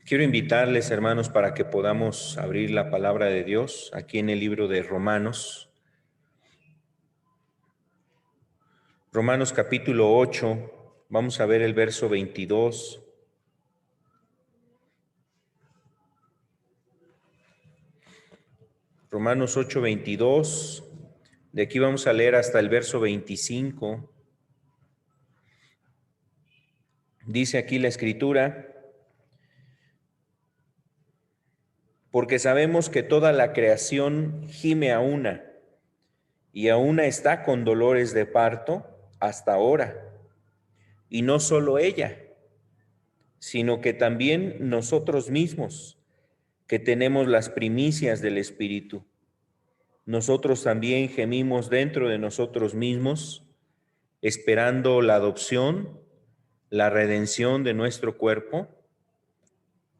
Quiero invitarles, hermanos, para que podamos abrir la palabra de Dios aquí en el libro de Romanos. Romanos capítulo 8, vamos a ver el verso 22. Romanos 8, 22. De aquí vamos a leer hasta el verso 25. Dice aquí la Escritura: porque sabemos que toda la creación gime a una, y a una está con dolores de parto hasta ahora. Y no solo ella, sino que también nosotros mismos, que tenemos las primicias del Espíritu. Nosotros también gemimos dentro de nosotros mismos, esperando la adopción, la redención de nuestro cuerpo,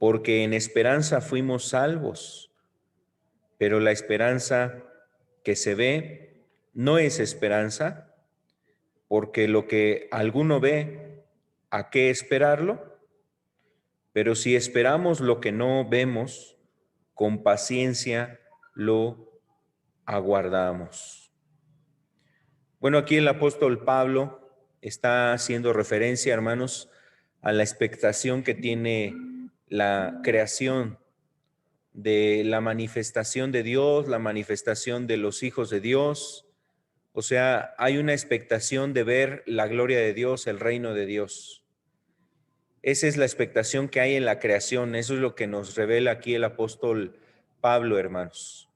porque en esperanza fuimos salvos. Pero la esperanza que se ve no es esperanza, porque lo que alguno ve, ¿a qué esperarlo? Pero si esperamos lo que no vemos, con paciencia lo aguardamos. Bueno, aquí el apóstol Pablo está haciendo referencia, hermanos, a la expectación que tiene la creación de la manifestación de Dios, la manifestación de los hijos de Dios. O sea, hay una expectación de ver la gloria de Dios, el reino de Dios. Esa es la expectación que hay en la creación. Eso es lo que nos revela aquí el apóstol Pablo, hermanos.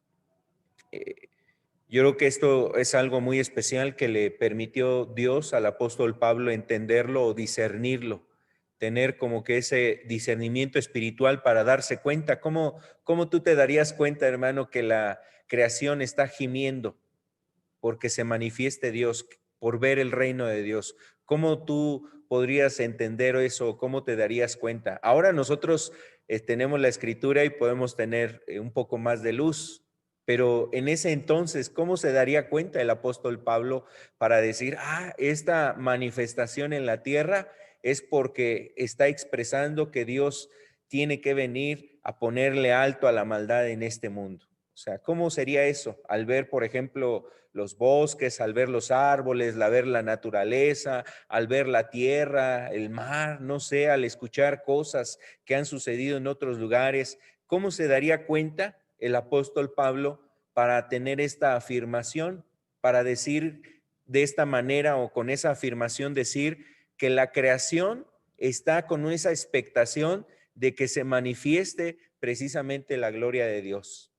Yo creo que esto es algo muy especial que le permitió Dios al apóstol Pablo entenderlo o discernirlo, tener como que ese discernimiento espiritual para darse cuenta. ¿Cómo tú te darías cuenta, hermano, que la creación está gimiendo porque se manifieste Dios, por ver el reino de Dios? ¿Cómo tú podrías entender eso? ¿Cómo te darías cuenta? Ahora nosotros tenemos la escritura y podemos tener un poco más de luz, pero en ese entonces, ¿cómo se daría cuenta el apóstol Pablo para decir, esta manifestación en la tierra es porque está expresando que Dios tiene que venir a ponerle alto a la maldad en este mundo? O sea, ¿cómo sería eso? Al ver, por ejemplo, los bosques, al ver los árboles, al ver la naturaleza, al ver la tierra, el mar, no sé, al escuchar cosas que han sucedido en otros lugares, ¿cómo se daría cuenta el apóstol Pablo para tener esta afirmación, para decir de esta manera o con esa afirmación decir que la creación está con esa expectación de que se manifieste precisamente la gloria de Dios?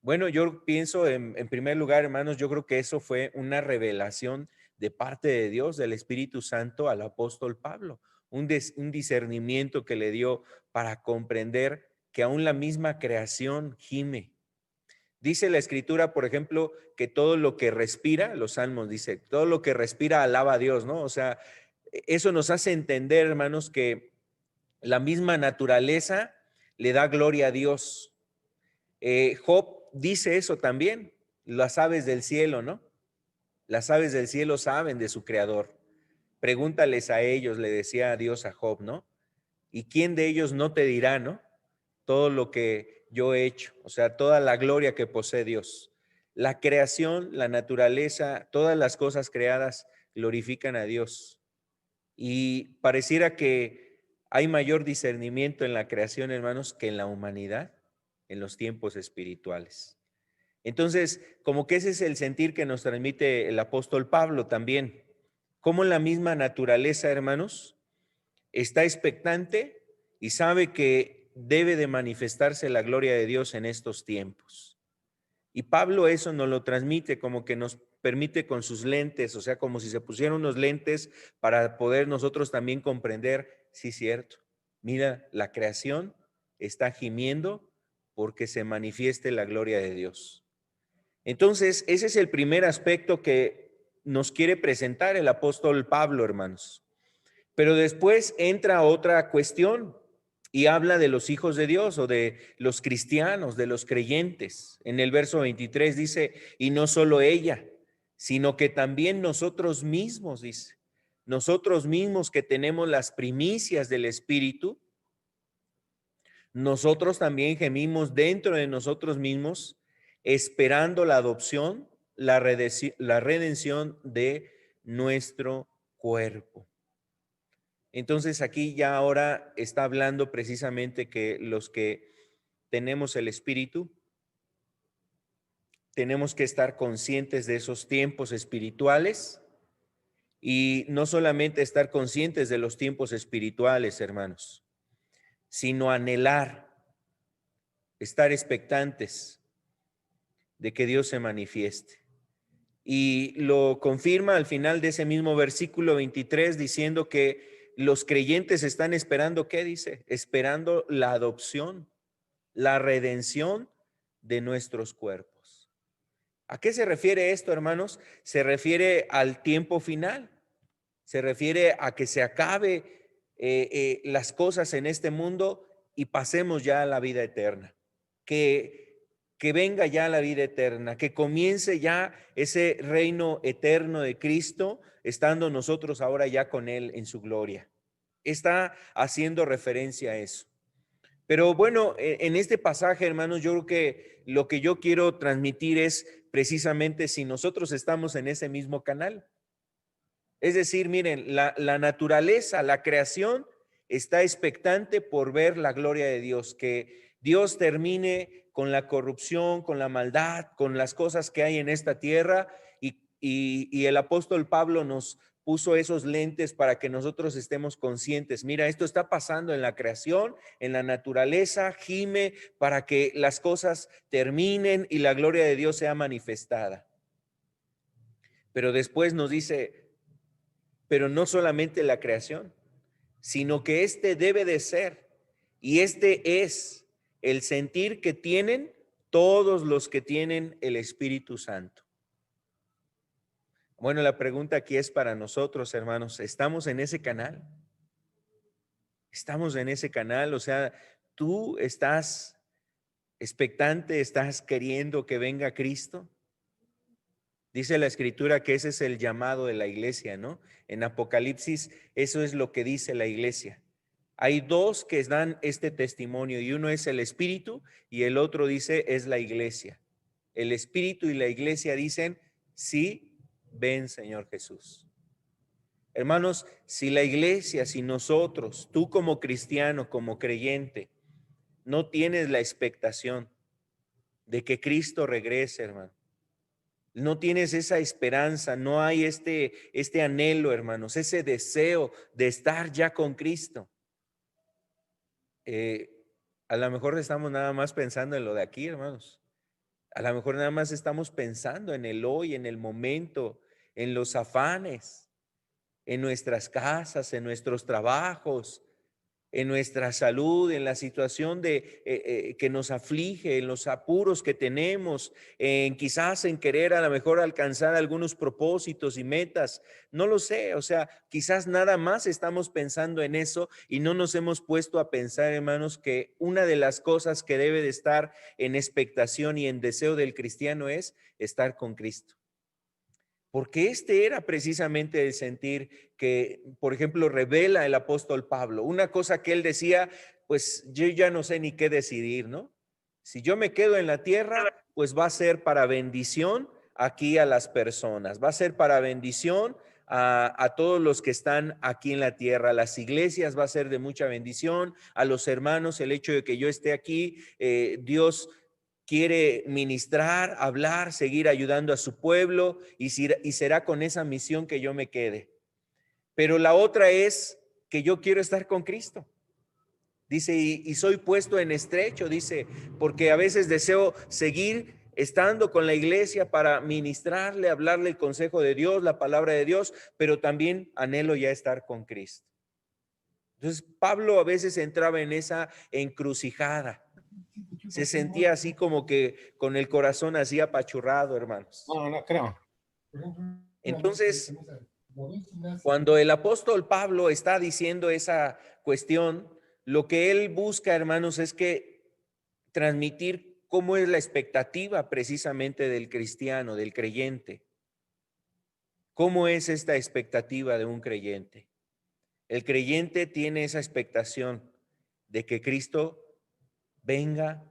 Bueno, yo pienso en primer lugar, hermanos, yo creo que eso fue una revelación de parte de Dios, del Espíritu Santo al apóstol Pablo, un discernimiento que le dio para comprender que aún la misma creación gime. Dice la Escritura, por ejemplo, que todo lo que respira, los Salmos dice, todo lo que respira alaba a Dios, ¿no? O sea, eso nos hace entender, hermanos, que la misma naturaleza le da gloria a Dios. Job dice eso también, las aves del cielo, ¿no? Las aves del cielo saben de su creador. Pregúntales a ellos, le decía Dios a Job, ¿no? ¿Y quién de ellos no te dirá, no? Todo lo que yo he hecho, o sea, toda la gloria que posee Dios. La creación, la naturaleza, todas las cosas creadas glorifican a Dios. Y pareciera que hay mayor discernimiento en la creación, hermanos, que en la humanidad, en los tiempos espirituales. Entonces, como que ese es el sentir que nos transmite el apóstol Pablo también. Como la misma naturaleza, hermanos, está expectante y sabe que debe de manifestarse la gloria de Dios en estos tiempos. Y Pablo eso nos lo transmite, como que nos permite con sus lentes, o sea, como si se pusieran unos lentes para poder nosotros también comprender, sí, cierto, mira, la creación está gimiendo porque se manifieste la gloria de Dios. Entonces, ese es el primer aspecto que nos quiere presentar el apóstol Pablo, hermanos. Pero después entra otra cuestión y habla de los hijos de Dios o de los cristianos, de los creyentes. En el verso 23 dice, y no solo ella, sino que también nosotros mismos, dice, nosotros mismos que tenemos las primicias del Espíritu, nosotros también gemimos dentro de nosotros mismos, esperando la adopción, la redención de nuestro cuerpo. Entonces aquí ya ahora está hablando precisamente que los que tenemos el Espíritu, tenemos que estar conscientes de esos tiempos espirituales y no solamente estar conscientes de los tiempos espirituales, hermanos, sino anhelar, estar expectantes de que Dios se manifieste. Y lo confirma al final de ese mismo versículo 23 diciendo que los creyentes están esperando, ¿qué dice? Esperando la adopción, la redención de nuestros cuerpos. ¿A qué se refiere esto, hermanos? Se refiere al tiempo final. Se refiere a que se acabe las cosas en este mundo y pasemos ya a la vida eterna. Que venga ya la vida eterna, que comience ya ese reino eterno de Cristo, estando nosotros ahora ya con Él en su gloria. Está haciendo referencia a eso. Pero bueno, en este pasaje, hermanos, yo creo que lo que yo quiero transmitir es precisamente si nosotros estamos en ese mismo canal. Es decir, miren, la naturaleza, la creación está expectante por ver la gloria de Dios, que Dios termine con la corrupción, con la maldad, con las cosas que hay en esta tierra y el apóstol Pablo nos puso esos lentes para que nosotros estemos conscientes. Mira, esto está pasando en la creación, en la naturaleza, gime para que las cosas terminen y la gloria de Dios sea manifestada. Pero después nos dice, pero no solamente la creación, sino que este debe de ser, y este es el sentir que tienen todos los que tienen el Espíritu Santo. Bueno, la pregunta aquí es para nosotros, hermanos, ¿estamos en ese canal? ¿Estamos en ese canal? O sea, ¿tú estás expectante, estás queriendo que venga Cristo? Dice la Escritura que ese es el llamado de la iglesia, ¿no? En Apocalipsis, eso es lo que dice la iglesia. Hay dos que dan este testimonio y uno es el Espíritu y el otro dice es la iglesia. El Espíritu y la iglesia dicen, sí, ven Señor Jesús. Hermanos, si la iglesia, si nosotros, tú como cristiano, como creyente, no tienes la expectación de que Cristo regrese, hermano, no tienes esa esperanza, no hay este anhelo, hermanos, ese deseo de estar ya con Cristo. A lo mejor estamos nada más pensando en lo de aquí, hermanos. A lo mejor nada más estamos pensando en el hoy, en el momento, en los afanes, en nuestras casas, en nuestros trabajos, en nuestra salud, en la situación que nos aflige, en los apuros que tenemos, en quizás en querer a lo mejor alcanzar algunos propósitos y metas, no lo sé, o sea, quizás nada más estamos pensando en eso y no nos hemos puesto a pensar, hermanos, que una de las cosas que debe de estar en expectación y en deseo del cristiano es estar con Cristo. Porque este era precisamente el sentir que, por ejemplo, revela el apóstol Pablo. Una cosa que él decía, pues yo ya no sé ni qué decidir, ¿no? Si yo me quedo en la tierra, pues va a ser para bendición aquí a las personas, va a ser para bendición a todos los que están aquí en la tierra. Las iglesias va a ser de mucha bendición, a los hermanos, el hecho de que yo esté aquí, Dios quiere ministrar, hablar, seguir ayudando a su pueblo y será con esa misión que yo me quede. Pero la otra es que yo quiero estar con Cristo. Dice, y soy puesto en estrecho, dice, porque a veces deseo seguir estando con la iglesia para ministrarle, hablarle el consejo de Dios, la palabra de Dios, pero también anhelo ya estar con Cristo. Entonces, Pablo a veces entraba en esa encrucijada. Se sentía así como que con el corazón así apachurrado, hermanos. No creo. Entonces, cuando el apóstol Pablo está diciendo esa cuestión, lo que él busca, hermanos, es que transmitir cómo es la expectativa precisamente del cristiano, del creyente. ¿Cómo es esta expectativa de un creyente? El creyente tiene esa expectación de que Cristo venga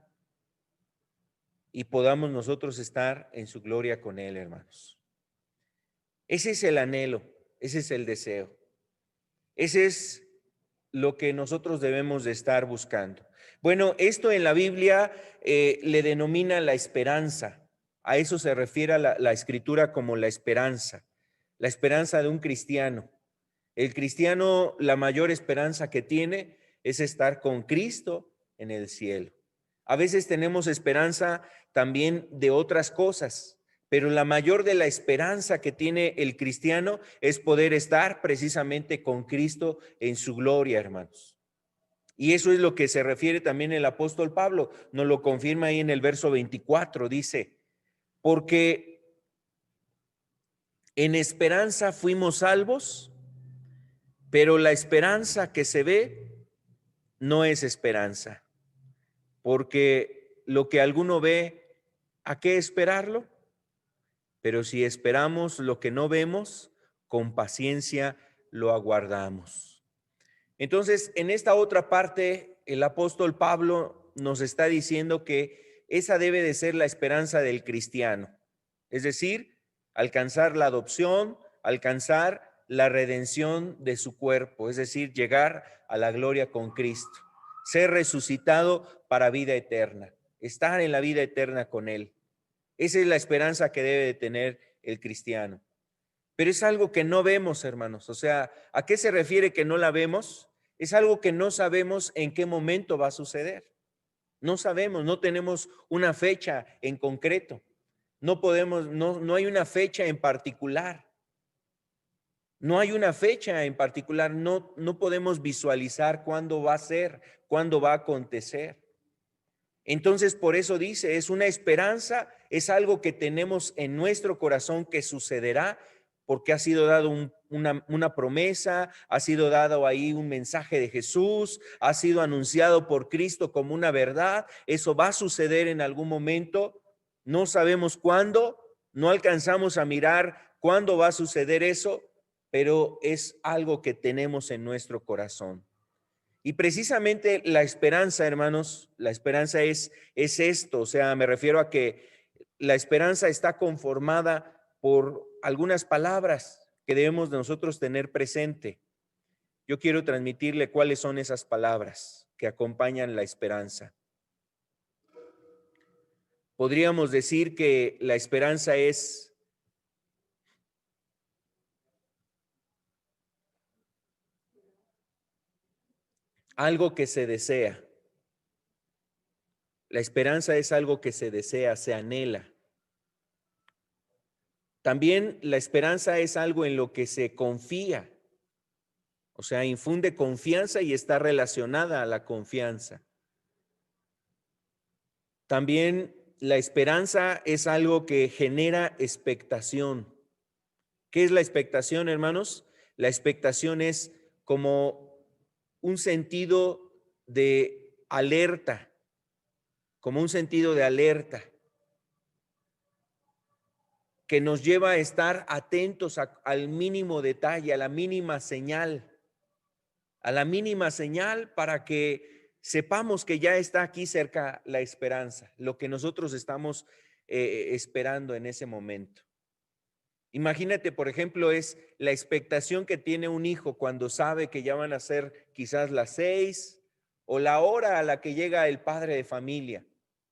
y podamos nosotros estar en su gloria con Él, hermanos. Ese es el anhelo, ese es el deseo, ese es lo que nosotros debemos de estar buscando. Bueno, esto en la Biblia le denomina la esperanza. A eso se refiere a la Escritura como la esperanza de un cristiano. El cristiano, la mayor esperanza que tiene es estar con Cristo en el cielo. A veces tenemos esperanza también de otras cosas, pero la mayor de la esperanza que tiene el cristiano es poder estar precisamente con Cristo en su gloria, hermanos. Y eso es lo que se refiere también el apóstol Pablo, nos lo confirma ahí en el verso 24, dice, porque en esperanza fuimos salvos, pero la esperanza que se ve no es esperanza, porque lo que alguno ve, ¿a qué esperarlo? Pero si esperamos lo que no vemos, con paciencia lo aguardamos. Entonces, en esta otra parte, el apóstol Pablo nos está diciendo que esa debe de ser la esperanza del cristiano, es decir, alcanzar la adopción, alcanzar la redención de su cuerpo, es decir, llegar a la gloria con Cristo, ser resucitado para vida eterna, estar en la vida eterna con Él. Esa es la esperanza que debe de tener el cristiano. Pero es algo que no vemos, hermanos. O sea, ¿a qué se refiere que no la vemos? Es algo que no sabemos en qué momento va a suceder. No sabemos, no tenemos una fecha en concreto. No podemos, no hay una fecha en particular. No hay una fecha en particular. No podemos visualizar cuándo va a ser, cuándo va a acontecer. Entonces, por eso dice, es una esperanza, es algo que tenemos en nuestro corazón que sucederá, porque ha sido dado una promesa, ha sido dado ahí un mensaje de Jesús, ha sido anunciado por Cristo como una verdad. Eso va a suceder en algún momento, no sabemos cuándo, no alcanzamos a mirar cuándo va a suceder eso, pero es algo que tenemos en nuestro corazón. Y precisamente la esperanza, hermanos, la esperanza es esto, o sea, me refiero a que la esperanza está conformada por algunas palabras que debemos de nosotros tener presente. Yo quiero transmitirle cuáles son esas palabras que acompañan la esperanza. Podríamos decir que la esperanza es algo que se desea. La esperanza es algo que se desea, se anhela. También la esperanza es algo en lo que se confía, o sea, infunde confianza y está relacionada a la confianza. También la esperanza es algo que genera expectación. ¿Qué es la expectación, hermanos? La expectación es como un sentido de alerta, como un sentido de alerta que nos lleva a estar atentos al mínimo detalle, a la mínima señal para que sepamos que ya está aquí cerca la esperanza, lo que nosotros estamos esperando en ese momento. Imagínate, por ejemplo, es la expectación que tiene un hijo cuando sabe que ya van a ser quizás las 6 o la hora a la que llega el padre de familia.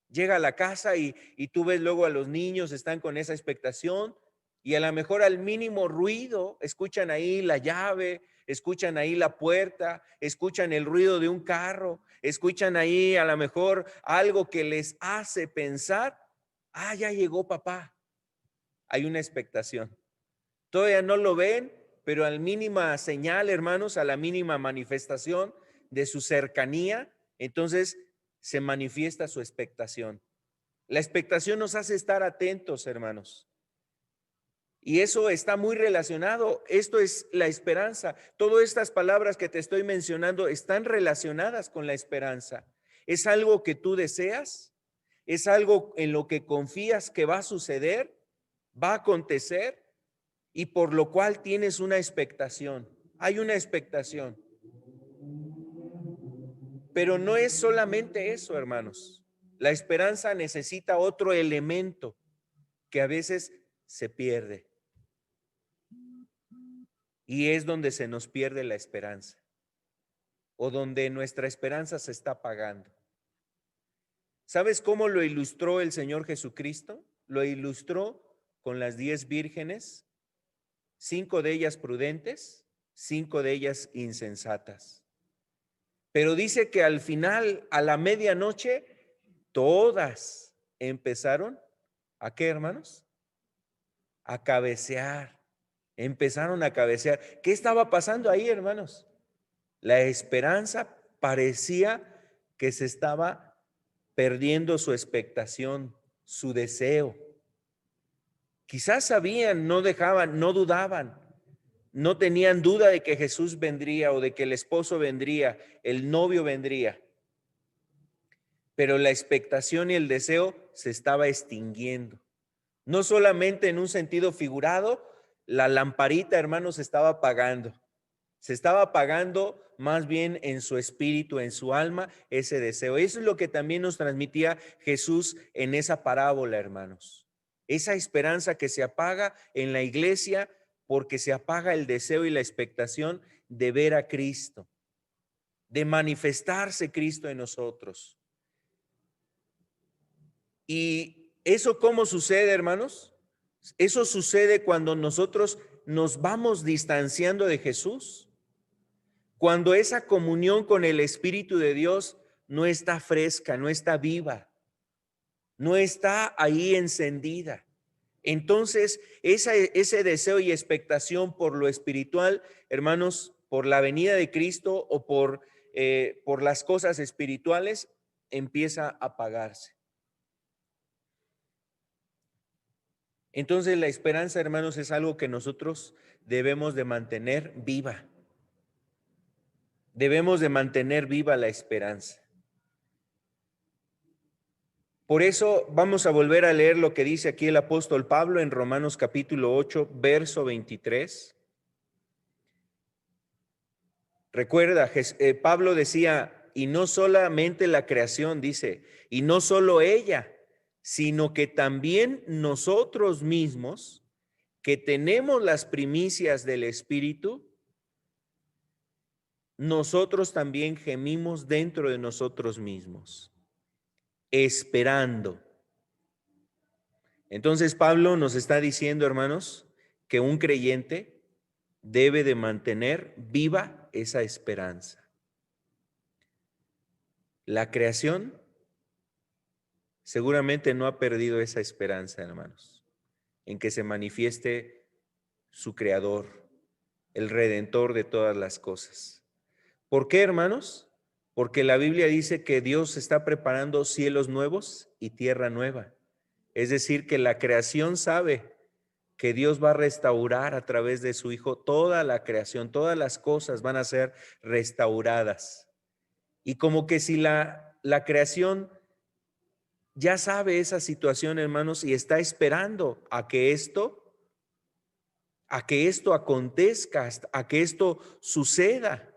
Llega a la casa y tú ves luego a los niños, están con esa expectación y a lo mejor al mínimo ruido, escuchan ahí la llave, escuchan ahí la puerta, escuchan el ruido de un carro, escuchan ahí a lo mejor algo que les hace pensar, ya llegó papá. Hay una expectación. Todavía no lo ven, pero a la mínima señal, hermanos, a la mínima manifestación de su cercanía, entonces se manifiesta su expectación. La expectación nos hace estar atentos, hermanos. Y eso está muy relacionado. Esto es la esperanza. Todas estas palabras que te estoy mencionando están relacionadas con la esperanza. Es algo que tú deseas, es algo en lo que confías que va a suceder, va a acontecer y por lo cual tienes una expectación. Hay una expectación. Pero no es solamente eso, hermanos. La esperanza necesita otro elemento que a veces se pierde. Y es donde se nos pierde la esperanza, o donde nuestra esperanza se está apagando. ¿Sabes cómo lo ilustró el Señor Jesucristo? Lo ilustró con las 10 vírgenes, 5 de ellas prudentes, 5 de ellas insensatas. Pero dice que al final, a la medianoche, todas empezaron, ¿a qué, hermanos? A cabecear. Empezaron a cabecear. ¿Qué estaba pasando ahí, hermanos? La esperanza parecía que se estaba perdiendo su expectación, su deseo. Quizás sabían, no dejaban, no dudaban, no tenían duda de que Jesús vendría o de que el esposo vendría, el novio vendría. Pero la expectación y el deseo se estaba extinguiendo. No solamente en un sentido figurado, la lamparita, hermanos, se estaba apagando. Se estaba apagando más bien en su espíritu, en su alma, ese deseo. Eso es lo que también nos transmitía Jesús en esa parábola, hermanos. Esa esperanza que se apaga en la iglesia porque se apaga el deseo y la expectación de ver a Cristo, de manifestarse Cristo en nosotros. ¿Y eso cómo sucede, hermanos? Eso sucede cuando nosotros nos vamos distanciando de Jesús, cuando esa comunión con el Espíritu de Dios no está fresca, no está viva, no está ahí encendida. Entonces, ese deseo y expectación por lo espiritual, hermanos, por la venida de Cristo o por las cosas espirituales, empieza a apagarse. Entonces, la esperanza, hermanos, es algo que nosotros debemos de mantener viva. Debemos de mantener viva la esperanza. Por eso vamos a volver a leer lo que dice aquí el apóstol Pablo en Romanos capítulo 8, verso 23. Recuerda, Pablo decía, y no solamente la creación, dice, y no solo ella, sino que también nosotros mismos, que tenemos las primicias del Espíritu, nosotros también gemimos dentro de nosotros mismos, esperando. Entonces Pablo nos está diciendo, hermanos, que un creyente debe de mantener viva esa esperanza. La creación seguramente no ha perdido esa esperanza, hermanos, en que se manifieste su creador, el redentor de todas las cosas. ¿Por qué, hermanos? Porque la Biblia dice que Dios está preparando cielos nuevos y tierra nueva. Es decir, que la creación sabe que Dios va a restaurar a través de su Hijo toda la creación, todas las cosas van a ser restauradas. Y como que si la creación ya sabe esa situación, hermanos, y está esperando a que esto acontezca, a que esto suceda.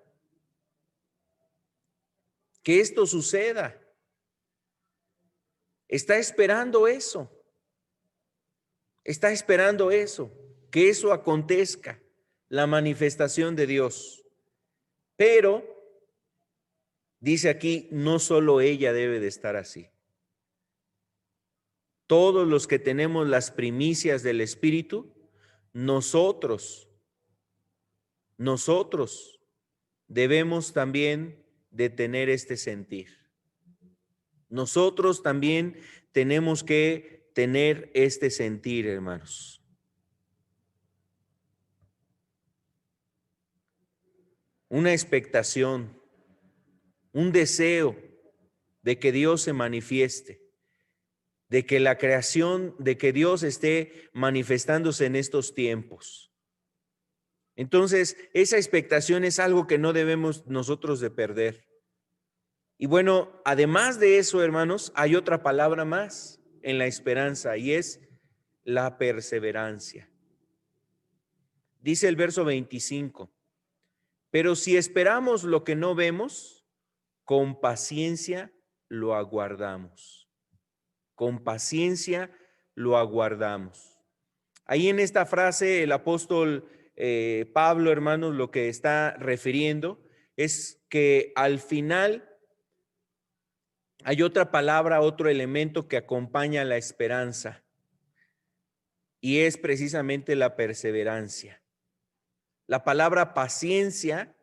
Que esto suceda. Está esperando eso. Está esperando eso, que eso acontezca, la manifestación de Dios. Pero, dice aquí, no solo ella debe de estar así. Todos los que tenemos las primicias del Espíritu, nosotros debemos también de tener este sentir. Nosotros también tenemos que tener este sentir, hermanos. Una expectación, un deseo de que Dios se manifieste, de que la creación, de que Dios esté manifestándose en estos tiempos. Entonces, esa expectación es algo que no debemos nosotros de perder. Y bueno, además de eso, hermanos, hay otra palabra más en la esperanza y es la perseverancia. Dice el verso 25, pero si esperamos lo que no vemos, con paciencia lo aguardamos. Con paciencia lo aguardamos. Ahí en esta frase el apóstol Pablo, hermanos, lo que está refiriendo es que al final hay otra palabra, otro elemento que acompaña la esperanza, y es precisamente la perseverancia. La palabra paciencia,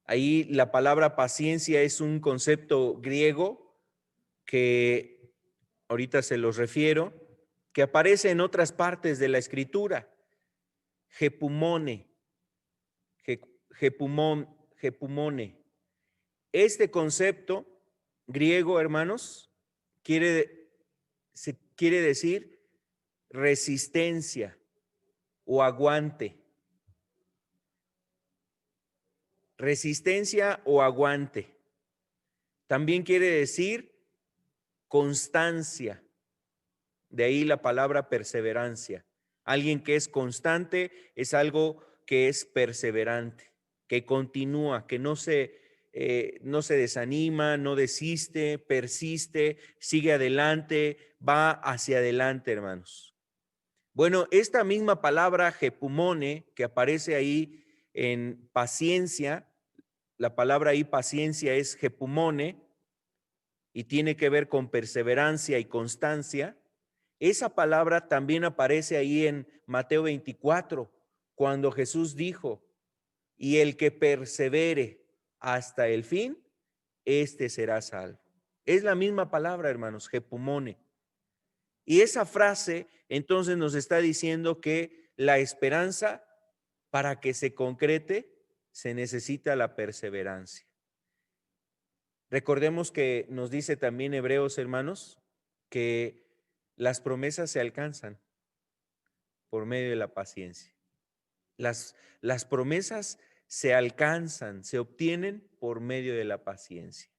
ahí la palabra paciencia es un concepto griego que ahorita se los refiero, que aparece en otras partes de la escritura. Jepumone, jepumone. Este concepto griego, hermanos, quiere decir resistencia o aguante. Resistencia o aguante. También quiere decir constancia. De ahí la palabra perseverancia. Alguien que es constante es algo que es perseverante, que continúa, que no se desanima, no desiste, persiste, sigue adelante, va hacia adelante, hermanos. Bueno, esta misma palabra jepumone que aparece ahí en paciencia, la palabra ahí paciencia es jepumone y tiene que ver con perseverancia y constancia. Esa palabra también aparece ahí en Mateo 24, cuando Jesús dijo, y el que persevere hasta el fin, este será salvo. Es la misma palabra, hermanos, jepumone. Y esa frase entonces nos está diciendo que la esperanza, para que se concrete, se necesita la perseverancia. Recordemos que nos dice también Hebreos, hermanos, que las promesas se alcanzan por medio de la paciencia. Las promesas se alcanzan, se obtienen por medio de la paciencia.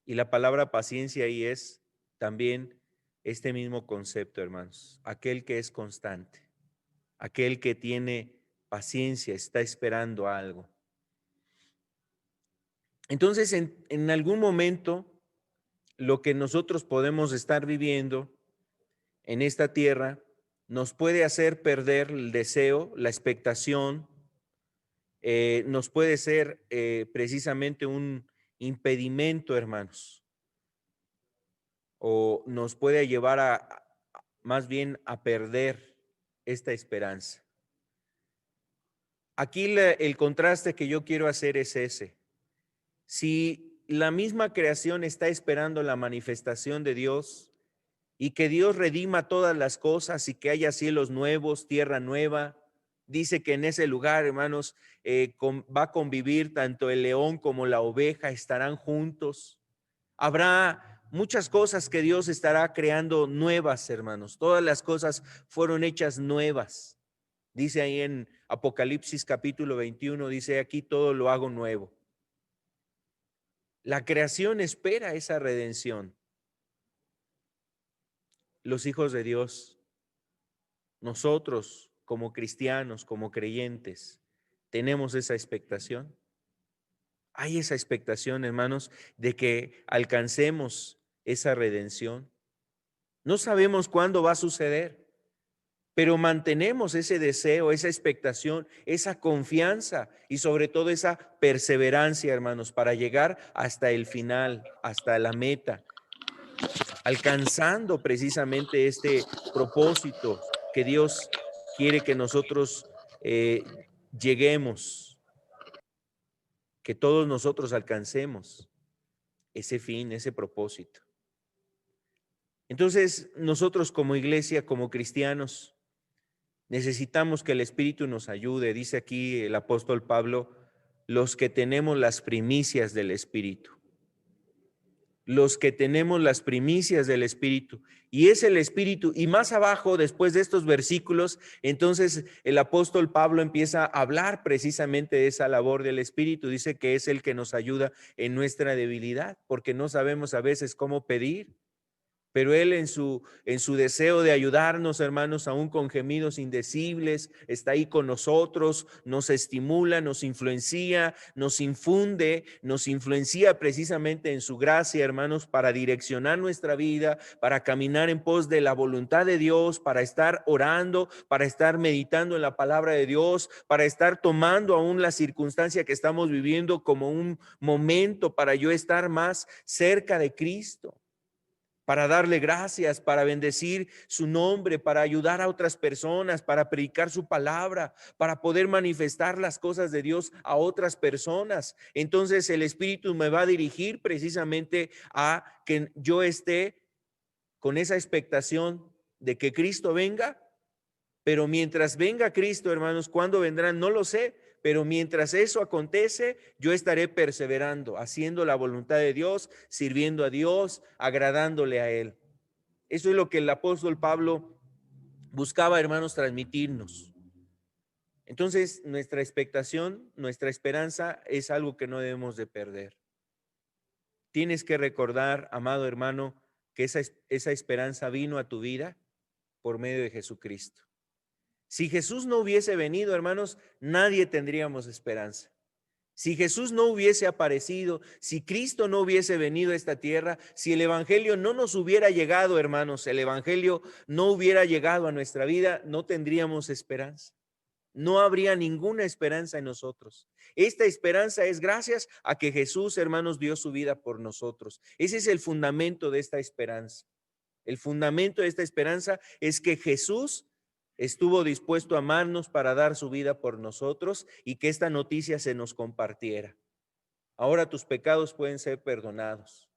Y la palabra paciencia ahí es también este mismo concepto, hermanos. Aquel que es constante, aquel que tiene paciencia, está esperando algo. Entonces, en algún momento, lo que nosotros podemos estar viviendo en esta tierra nos puede hacer perder el deseo, la expectación, nos puede ser precisamente un impedimento, hermanos, o nos puede llevar más bien a perder esta esperanza. Aquí el contraste que yo quiero hacer es ese. Si la misma creación está esperando la manifestación de Dios y que Dios redima todas las cosas y que haya cielos nuevos, tierra nueva, dice que en ese lugar, hermanos, va a convivir tanto el león como la oveja, estarán juntos. Habrá muchas cosas que Dios estará creando nuevas, hermanos. Todas las cosas fueron hechas nuevas. Dice ahí en Apocalipsis capítulo 21, dice aquí todo lo hago nuevo. La creación espera esa redención. Los hijos de Dios, nosotros como cristianos, como creyentes, tenemos esa expectación. Hay esa expectación, hermanos, de que alcancemos esa redención. No sabemos cuándo va a suceder, pero mantenemos ese deseo, esa expectación, esa confianza y sobre todo esa perseverancia, hermanos, para llegar hasta el final, hasta la meta, alcanzando precisamente este propósito que Dios quiere que nosotros lleguemos, que todos nosotros alcancemos ese fin, ese propósito. Entonces, nosotros como iglesia, como cristianos, necesitamos que el Espíritu nos ayude. Dice aquí el apóstol Pablo, los que tenemos las primicias del Espíritu. Los que tenemos las primicias del Espíritu. Y es el Espíritu. Y más abajo, después de estos versículos, entonces el apóstol Pablo empieza a hablar precisamente de esa labor del Espíritu. Dice que es el que nos ayuda en nuestra debilidad, porque no sabemos a veces cómo pedir. Pero Él en su deseo de ayudarnos, hermanos, aún con gemidos indecibles, está ahí con nosotros, nos estimula, nos influencia, nos infunde, nos influencia precisamente en su gracia, hermanos, para direccionar nuestra vida, para caminar en pos de la voluntad de Dios, para estar orando, para estar meditando en la palabra de Dios, para estar tomando aún la circunstancia que estamos viviendo como un momento para yo estar más cerca de Cristo, para darle gracias, para bendecir su nombre, para ayudar a otras personas, para predicar su palabra, para poder manifestar las cosas de Dios a otras personas. Entonces el Espíritu me va a dirigir precisamente a que yo esté con esa expectación de que Cristo venga. Pero mientras venga Cristo, hermanos, ¿cuándo vendrán? No lo sé, pero mientras eso acontece, yo estaré perseverando, haciendo la voluntad de Dios, sirviendo a Dios, agradándole a Él. Eso es lo que el apóstol Pablo buscaba, hermanos, transmitirnos. Entonces, nuestra expectación, nuestra esperanza es algo que no debemos de perder. Tienes que recordar, amado hermano, que esa esperanza vino a tu vida por medio de Jesucristo. Si Jesús no hubiese venido, hermanos, nadie tendríamos esperanza. Si Jesús no hubiese aparecido, si Cristo no hubiese venido a esta tierra, si el evangelio no nos hubiera llegado, hermanos, el evangelio no hubiera llegado a nuestra vida, no tendríamos esperanza. No habría ninguna esperanza en nosotros. Esta esperanza es gracias a que Jesús, hermanos, dio su vida por nosotros. Ese es el fundamento de esta esperanza. El fundamento de esta esperanza es que Jesús estuvo dispuesto a amarnos para dar su vida por nosotros y que esta noticia se nos compartiera. Ahora tus pecados pueden ser perdonados.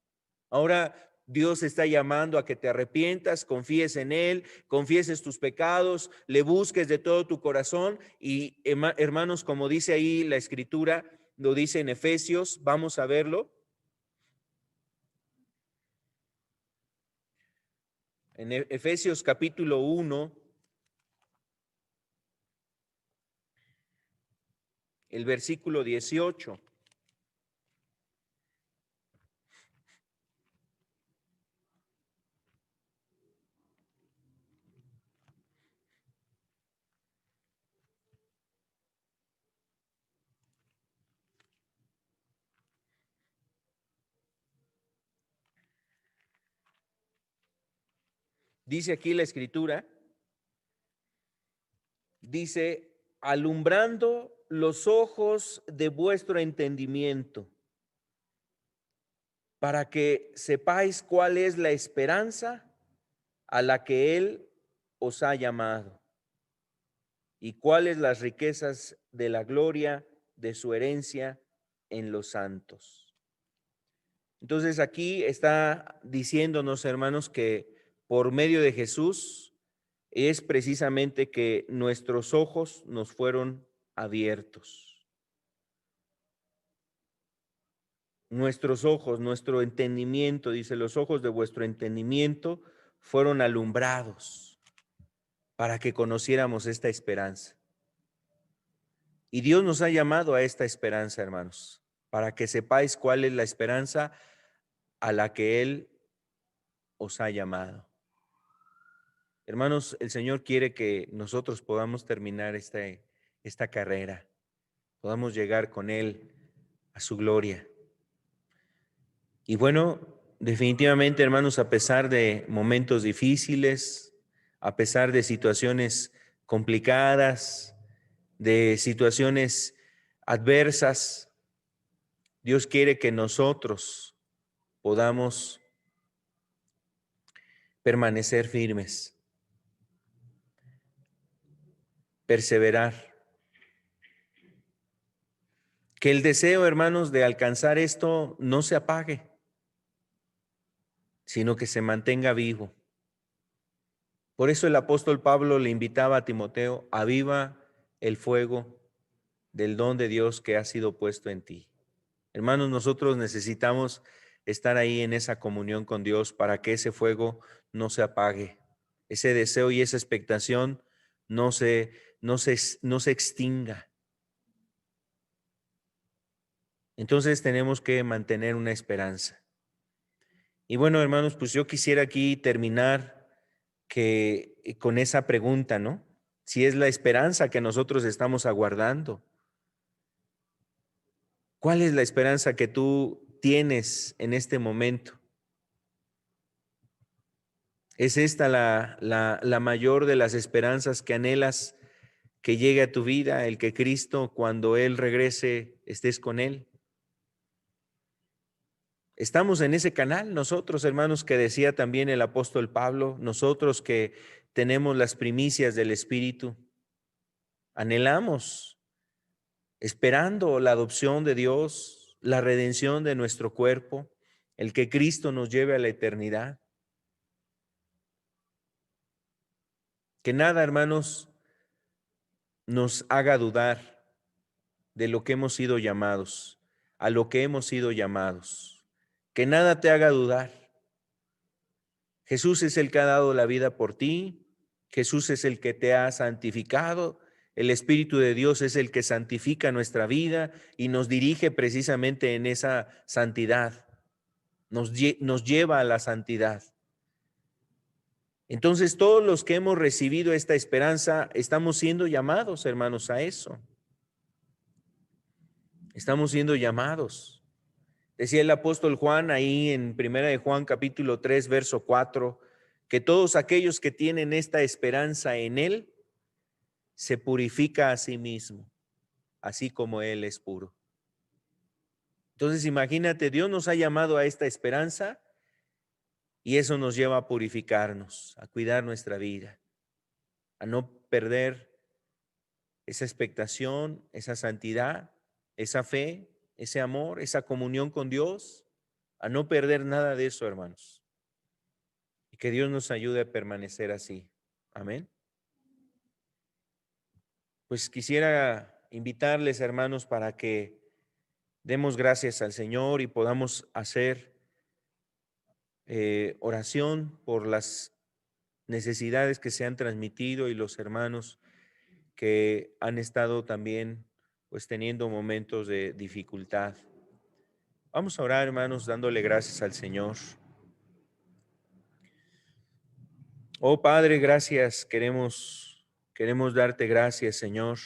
Ahora Dios está llamando a que te arrepientas, confíes en Él, confieses tus pecados, le busques de todo tu corazón y, hermanos, como dice ahí la Escritura, lo dice en Efesios, vamos a verlo. En Efesios capítulo 1, el versículo 18. Dice aquí la Escritura, dice, alumbrando los ojos de vuestro entendimiento, para que sepáis cuál es la esperanza a la que Él os ha llamado y cuáles las riquezas de la gloria de su herencia en los santos. Entonces aquí está diciéndonos, hermanos, que por medio de Jesús es precisamente que nuestros ojos nos fueron abiertos. Nuestros ojos, nuestro entendimiento, dice, los ojos de vuestro entendimiento fueron alumbrados para que conociéramos esta esperanza. Y Dios nos ha llamado a esta esperanza, hermanos, para que sepáis cuál es la esperanza a la que Él os ha llamado. Hermanos, el Señor quiere que nosotros podamos terminar esta carrera, podamos llegar con Él a su gloria. Y bueno, definitivamente, hermanos, a pesar de momentos difíciles, a pesar de situaciones complicadas, de situaciones adversas, Dios quiere que nosotros podamos permanecer firmes, perseverar. Que el deseo, hermanos, de alcanzar esto no se apague, sino que se mantenga vivo. Por eso el apóstol Pablo le invitaba a Timoteo: aviva el fuego del don de Dios que ha sido puesto en ti. Hermanos, nosotros necesitamos estar ahí en esa comunión con Dios para que ese fuego no se apague, ese deseo y esa expectación no se extinga. Entonces tenemos que mantener una esperanza. Y bueno, hermanos, pues yo quisiera aquí terminar con esa pregunta, ¿no? Si es la esperanza que nosotros estamos aguardando. ¿Cuál es la esperanza que tú tienes en este momento? ¿Es esta la mayor de las esperanzas que anhelas que llegue a tu vida, el que Cristo, cuando Él regrese, estés con Él? Estamos en ese canal nosotros, hermanos, que decía también el apóstol Pablo, nosotros que tenemos las primicias del Espíritu, anhelamos, esperando la adopción de Dios, la redención de nuestro cuerpo, el que Cristo nos lleve a la eternidad. Que nada, hermanos, nos haga dudar de lo que hemos sido llamados, a lo que hemos sido llamados. Que nada te haga dudar. Jesús es el que ha dado la vida por ti. Jesús es el que te ha santificado. El Espíritu de Dios es el que santifica nuestra vida y nos dirige precisamente en esa santidad. Nos lleva a la santidad. Entonces, todos los que hemos recibido esta esperanza, estamos siendo llamados, hermanos, a eso. Estamos siendo llamados. Decía el apóstol Juan ahí en 1 de Juan capítulo 3, verso 4, que todos aquellos que tienen esta esperanza en Él, se purifica a sí mismo, así como Él es puro. Entonces imagínate, Dios nos ha llamado a esta esperanza y eso nos lleva a purificarnos, a cuidar nuestra vida, a no perder esa expectación, esa santidad, esa fe, ese amor, esa comunión con Dios, a no perder nada de eso, hermanos. Y que Dios nos ayude a permanecer así. Amén. Pues quisiera invitarles, hermanos, para que demos gracias al Señor y podamos hacer oración por las necesidades que se han transmitido y los hermanos que han estado también pues teniendo momentos de dificultad. Vamos a orar, hermanos, dándole gracias al Señor. Oh Padre, gracias, queremos darte gracias, Señor.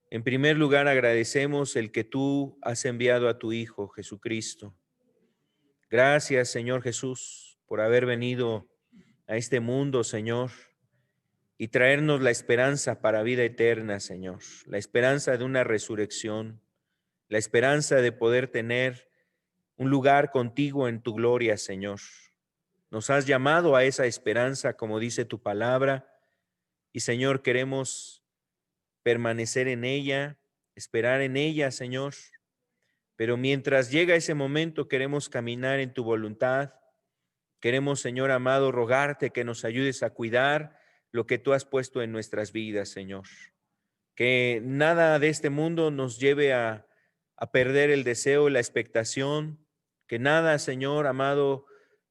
En primer lugar, agradecemos el que tú has enviado a tu Hijo, Jesucristo. Gracias, Señor Jesús, por haber venido a este mundo, Señor, y traernos la esperanza para vida eterna, Señor, la esperanza de una resurrección, la esperanza de poder tener un lugar contigo en tu gloria, Señor. Nos has llamado a esa esperanza, como dice tu palabra, y Señor, queremos permanecer en ella, esperar en ella, Señor. Pero mientras llega ese momento, queremos caminar en tu voluntad. Queremos, Señor amado, rogarte que nos ayudes a cuidar lo que tú has puesto en nuestras vidas, Señor. Que nada de este mundo nos lleve a perder el deseo, la expectación. Que nada, Señor amado,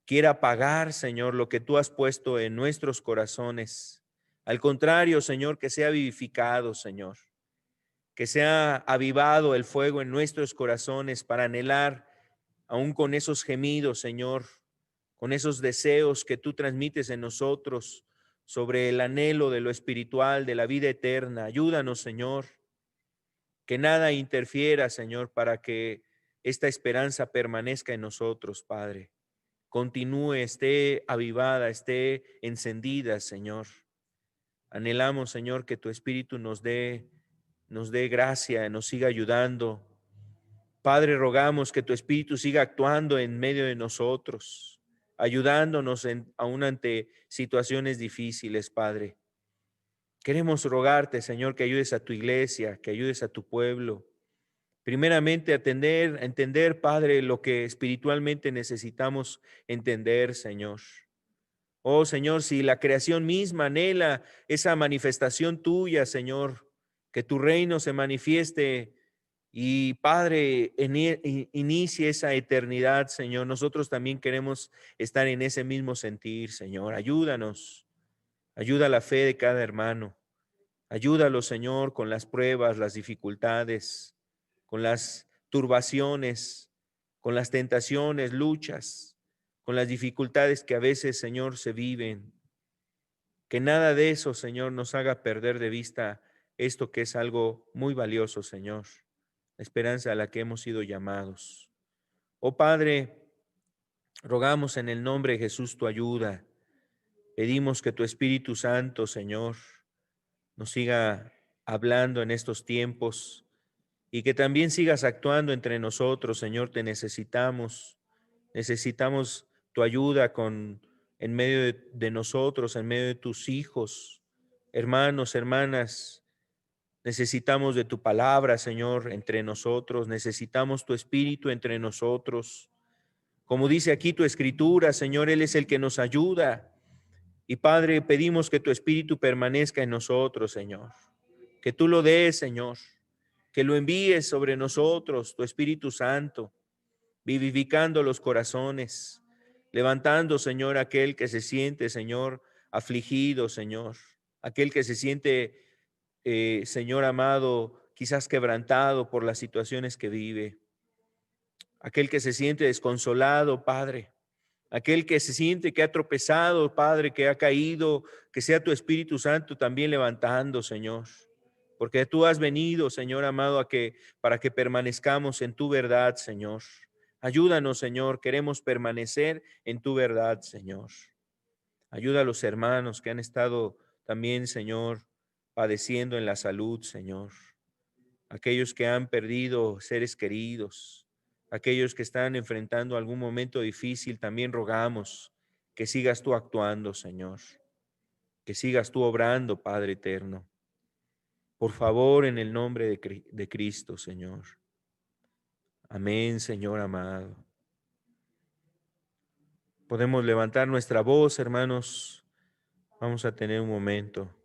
quiera apagar, Señor, lo que tú has puesto en nuestros corazones. Al contrario, Señor, que sea vivificado, Señor. Que sea avivado el fuego en nuestros corazones para anhelar, aún con esos gemidos, Señor, con esos deseos que tú transmites en nosotros sobre el anhelo de lo espiritual, de la vida eterna. Ayúdanos, Señor, que nada interfiera, Señor, para que esta esperanza permanezca en nosotros, Padre. Continúe, esté avivada, esté encendida, Señor. Anhelamos, Señor, que tu Espíritu nos dé gracia, nos siga ayudando. Padre, rogamos que tu Espíritu siga actuando en medio de nosotros, ayudándonos aún ante situaciones difíciles, Padre. Queremos rogarte, Señor, que ayudes a tu iglesia, que ayudes a tu pueblo. Primeramente, a entender, Padre, lo que espiritualmente necesitamos entender, Señor. Oh, Señor, si la creación misma anhela esa manifestación tuya, Señor, que tu reino se manifieste y, Padre, inicie esa eternidad, Señor. Nosotros también queremos estar en ese mismo sentir, Señor. Ayúdanos, ayuda la fe de cada hermano. Ayúdalo, Señor, con las pruebas, las dificultades, con las turbaciones, con las tentaciones, luchas, con las dificultades que a veces, Señor, se viven. Que nada de eso, Señor, nos haga perder de vista esto que es algo muy valioso, Señor, la esperanza a la que hemos sido llamados. Oh Padre, rogamos en el nombre de Jesús tu ayuda. Pedimos que tu Espíritu Santo, Señor, nos siga hablando en estos tiempos y que también sigas actuando entre nosotros, Señor, te necesitamos. Necesitamos tu ayuda en medio de nosotros, en medio de tus hijos, hermanos, hermanas. Necesitamos de tu palabra, Señor, entre nosotros. Necesitamos tu Espíritu entre nosotros. Como dice aquí tu Escritura, Señor, Él es el que nos ayuda. Y Padre, pedimos que tu Espíritu permanezca en nosotros, Señor. Que tú lo des, Señor. Que lo envíes sobre nosotros, tu Espíritu Santo, vivificando los corazones, levantando, Señor, aquel que se siente, Señor, afligido, Señor, aquel que se siente, Señor amado, quizás quebrantado por las situaciones que vive, aquel que se siente desconsolado, Padre, aquel que se siente que ha tropezado, Padre, que ha caído, que sea tu Espíritu Santo también levantando, Señor. Porque tú has venido, Señor amado, para que permanezcamos en tu verdad, Señor. Ayúdanos, Señor, queremos permanecer en tu verdad, Señor. Ayuda a los hermanos que han estado también, Señor, padeciendo en la salud, Señor. Aquellos que han perdido seres queridos, aquellos que están enfrentando algún momento difícil, también rogamos que sigas tú actuando, Señor, que sigas tú obrando, Padre eterno. Por favor, en el nombre de Cristo, Señor. Amén, Señor amado. Podemos levantar nuestra voz, hermanos. Vamos a tener un momento.